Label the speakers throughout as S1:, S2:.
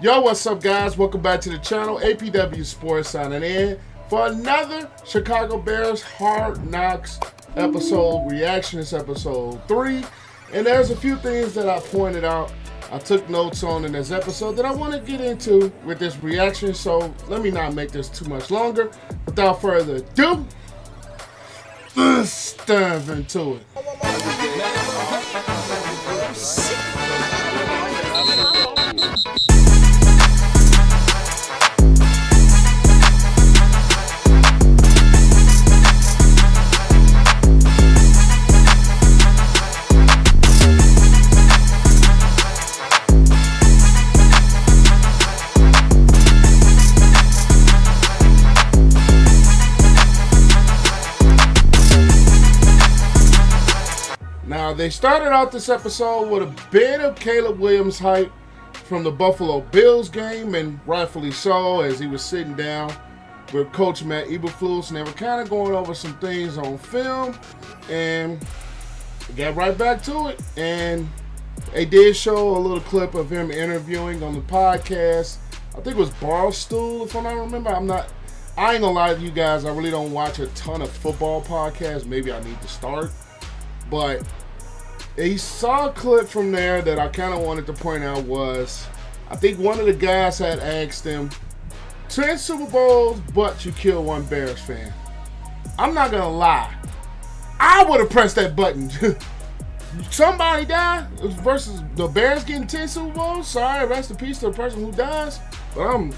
S1: Yo, what's up, guys? Welcome back to the channel. APW Sports signing in for another Chicago Bears Hard Knocks episode reaction. It's episode 3. And there's a few things that I pointed out, I took notes on in this episode that I want to get into with this reaction. So let me not make this too much longer. Without further ado, let's dive into it. Now, they started out this episode with a bit of Caleb Williams hype from the Buffalo Bills game, and rightfully so, as he was sitting down with Coach Eberflus, and they were kind of going over some things on film, and got right back to it. And they did show a little clip of him interviewing on the podcast. I think it was Barstool, if I don't remember. I ain't gonna lie to you guys, I really don't watch a ton of football podcasts. Maybe I need to start. But he saw a clip from there that I kind of wanted to point out was, I think one of the guys had asked him, 10 Super Bowls, but you kill one Bears fan. I'm not going to lie. I would have pressed that button. Somebody die versus the Bears getting 10 Super Bowls. Sorry, rest in peace to the person who dies. But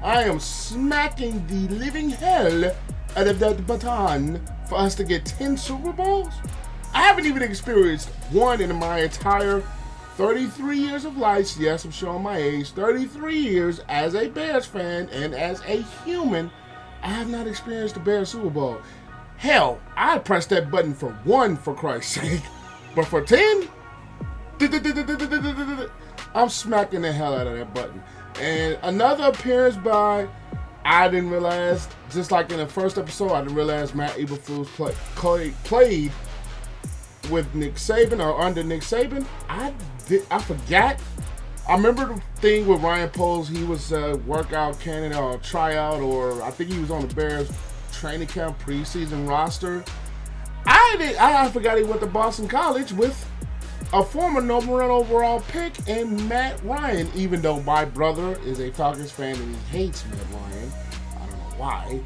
S1: I am smacking the living hell out of that baton for us to get 10 Super Bowls. I haven't even experienced one in my entire 33 years of life. Yes, I'm showing my age. 33 years as a Bears fan and as a human, I have not experienced a Bears Super Bowl. Hell, I'd press that button for 1, for Christ's sake. But for 10? I'm smacking the hell out of that button. And another appearance by, I didn't realize, just like in the first episode, I didn't realize Matt Eberflus played with Nick Saban, or under Nick Saban. I forgot. I remember the thing with Ryan Poles. He was a workout candidate or a tryout, or I think he was on the Bears training camp preseason roster. I forgot he went to Boston College with a former number 1 overall pick and Matt Ryan, even though my brother is a Falcons fan and he hates Matt Ryan. I don't know why.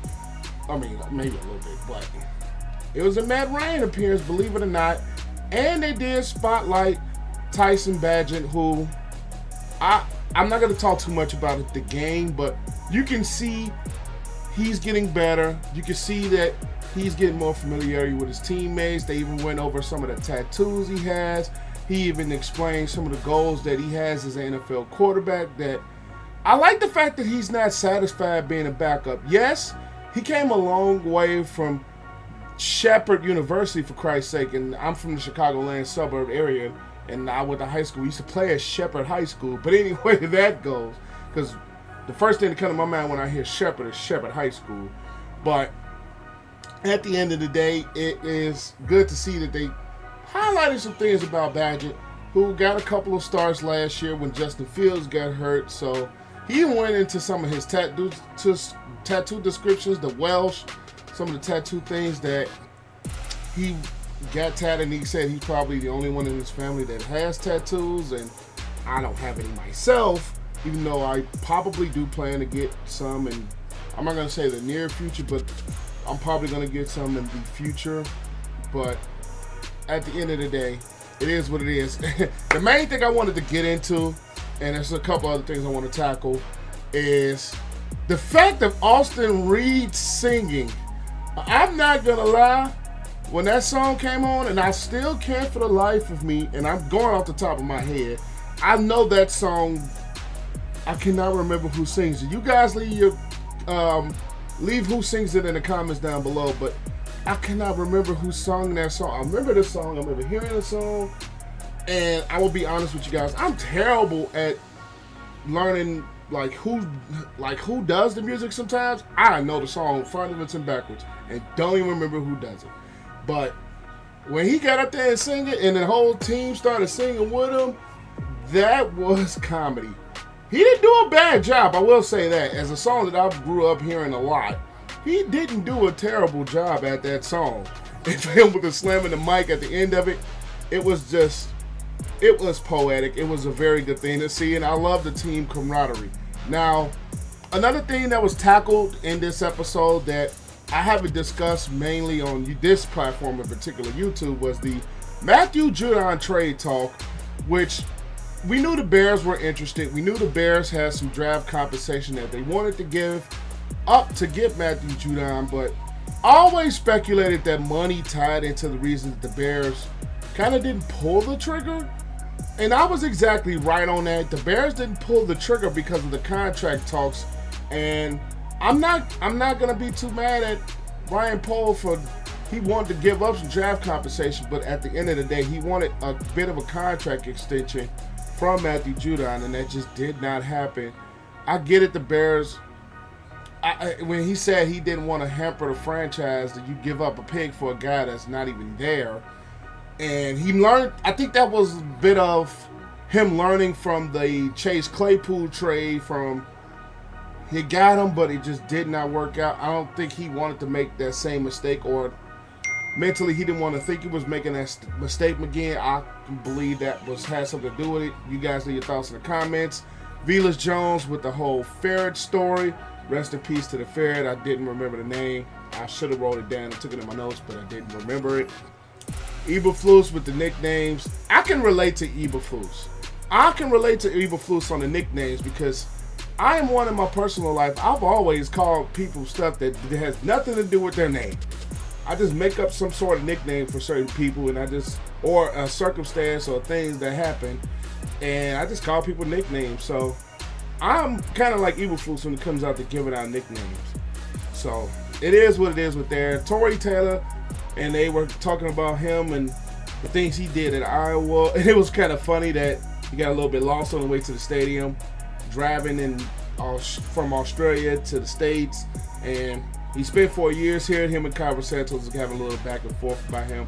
S1: I mean, maybe a little bit, but it was a Matt Ryan appearance, believe it or not. And they did spotlight Tyson Bagent, who I'm not going to talk too much about the game, but you can see he's getting better. You can see that he's getting more familiarity with his teammates. They even went over some of the tattoos he has. He even explained some of the goals that he has as an NFL quarterback. That I like the fact that he's not satisfied being a backup. Yes, he came a long way from Shepherd University, for Christ's sake, and I'm from the Chicagoland suburb area, and I went to high school. We used to play at Shepherd High School. But anyway, that goes, because the first thing that comes to my mind when I hear Shepherd is Shepherd High School. But at the end of the day, it is good to see that they highlighted some things about Bagent, who got a couple of starts last year when Justin Fields got hurt. So he went into some of his tattoo descriptions, the Welsh, some of the tattoo things that he got tatted, and he said he's probably the only one in his family that has tattoos, and I don't have any myself, even though I probably do plan to get some, and I'm not going to say the near future, but I'm probably going to get some in the future. But at the end of the day, it is what it is. The main thing I wanted to get into, and there's a couple other things I want to tackle, is the fact of Austin Reed singing. I'm not going to lie, when that song came on, and I still can't for the life of me, and I'm going off the top of my head, I know that song, I cannot remember who sings it. You guys leave who sings it in the comments down below, but I cannot remember who sung that song. I remember the song, I remember hearing the song, and I will be honest with you guys, I'm terrible at learning who does the music sometimes. I know the song frontwards and backwards and don't even remember who does it. But when he got up there and sing it and the whole team started singing with him, that was comedy. He didn't do a bad job, I will say that. As a song that I grew up hearing a lot, he didn't do a terrible job at that song. And for him with the slamming the mic at the end of it, it was poetic. It was a very good thing to see, and I love the team camaraderie. Now, another thing that was tackled in this episode that I haven't discussed mainly on this platform in particular, YouTube, was the Matthew Judon trade talk, which we knew the Bears were interested. We knew the Bears had some draft compensation that they wanted to give up to get Matthew Judon, but I always speculated that money tied into the reason that the Bears kind of didn't pull the trigger. And I was exactly right on that. The Bears didn't pull the trigger because of the contract talks. And I'm not gonna be too mad at Ryan Pohl for he wanted to give up some draft compensation, but at the end of the day, he wanted a bit of a contract extension from Matthew Judon, and that just did not happen. I get it, the Bears. When he said he didn't want to hamper the franchise, that you give up a pick for a guy that's not even there. And he learned, I think that was a bit of him learning from the Chase Claypool trade from, he got him, but it just did not work out. I don't think he wanted to make that same mistake, or mentally he didn't want to think he was making that mistake again. I believe that had something to do with it. You guys leave your thoughts in the comments. Velas Jones with the whole ferret story. Rest in peace to the ferret. I didn't remember the name. I should have wrote it down and took it in my notes, but I didn't remember it. Eberflus with the nicknames. I can relate to Eberflus. I can relate to Eberflus on the nicknames because I am one in my personal life. I've always called people stuff that has nothing to do with their name. I just make up some sort of nickname for certain people, and or a circumstance or things that happen, and I just call people nicknames. So I'm kind of like Eberflus when it comes out to giving out nicknames. So it is what it is with there. Torrey Taylor, and they were talking about him and the things he did at Iowa. And it was kind of funny that he got a little bit lost on the way to the stadium, driving from Australia to the States. And he spent 4 years here. Him and Kyra Santos was having a little back and forth about him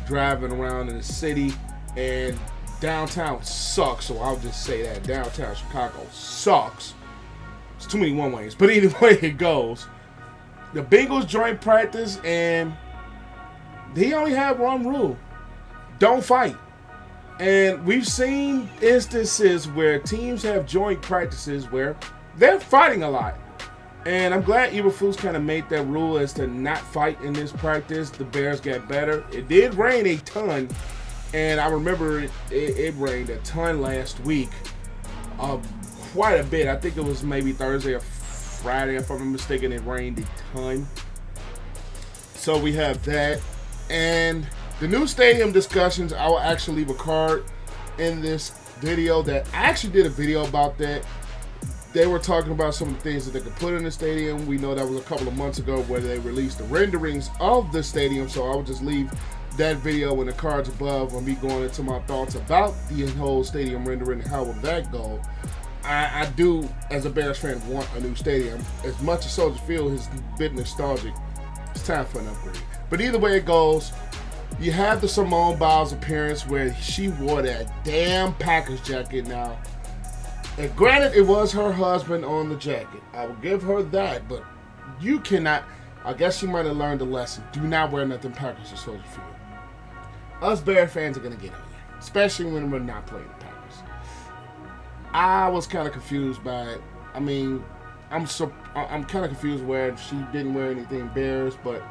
S1: driving around in the city. And downtown sucks, so I'll just say that. Downtown Chicago sucks. It's too many one-ways. But either way it goes, the Bengals joint practice, and he only had one rule. Don't fight. And we've seen instances where teams have joint practices where they're fighting a lot. And I'm glad Eberflus kind of made that rule as to not fight in this practice. The Bears got better. It did rain a ton. And I remember it rained a ton last week. Quite a bit. I think it was maybe Thursday or Friday, if I'm not mistaken. It rained a ton. So we have that. And the new stadium discussions, I will actually leave a card in this video that I actually did a video about that. They were talking about some of the things that they could put in the stadium. We know that was a couple of months ago where they released the renderings of the stadium. So I will just leave that video in the cards above on me going into my thoughts about the whole stadium rendering and how will that go. I do, as a Bears fan, want a new stadium. As much as Soldier Field is a bit nostalgic, it's time for an upgrade. But either way it goes, you have the Simone Biles appearance where she wore that damn Packers jacket now. And granted, it was her husband on the jacket. I will give her that, but you cannot, I guess she might have learned a lesson. Do not wear nothing Packers or Soldier Field. Us Bear fans are going to get on you, especially when we're not playing the Packers. I was kind of confused by it. I mean, I'm kind of confused where she didn't wear anything Bears, but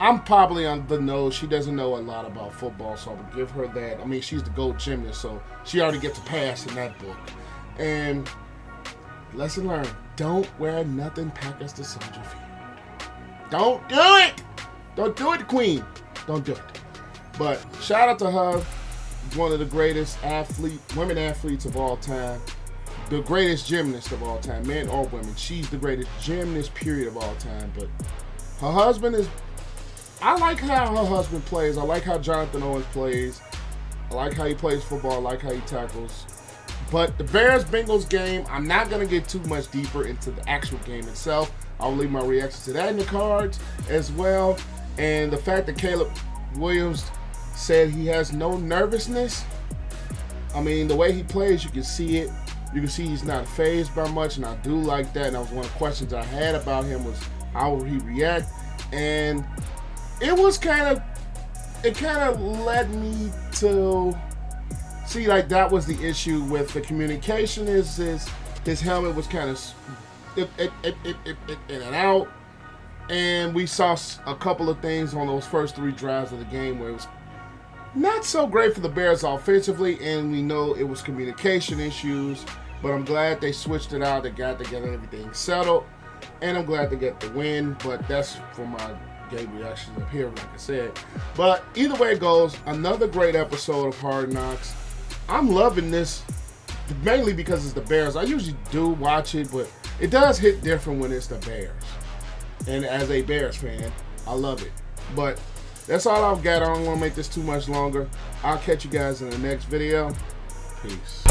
S1: I'm probably on the nose. She doesn't know a lot about football, so I would give her that. I mean, she's the GOAT gymnast, so she already gets a pass in that book. And lesson learned, don't wear nothing Packers to Soldier Field. Don't do it! Don't do it, Queen. Don't do it. But shout out to her, one of the greatest women athletes of all time. The greatest gymnast of all time, men or women. She's the greatest gymnast, period, of all time. But her husband is, I like how her husband plays. I like how Jonathan Owens plays. I like how he plays football. I like how he tackles. But the Bears-Bengals game, I'm not going to get too much deeper into the actual game itself. I'll leave my reaction to that in the cards as well. And the fact that Caleb Williams said he has no nervousness, I mean, the way he plays, you can see it. You can see he's not fazed by much, and I do like that. And that was one of the questions I had about him was how would he react? And it was kind of led me to see like that was the issue with the communication. Is his helmet was kind of in and out, and we saw a couple of things on those first 3 drives of the game where it was not so great for the Bears offensively, and we know it was communication issues, but I'm glad they switched it out. They got together, everything settled, and I'm glad they get the win, but that's for my game reactions up here, like I said. But either way it goes, another great episode of Hard Knocks. I'm loving this, mainly because it's the Bears. I usually do watch it, but it does hit different when it's the Bears. And as a Bears fan, I love it. But that's all I've got. I don't want to make this too much longer. I'll catch you guys in the next video. Peace.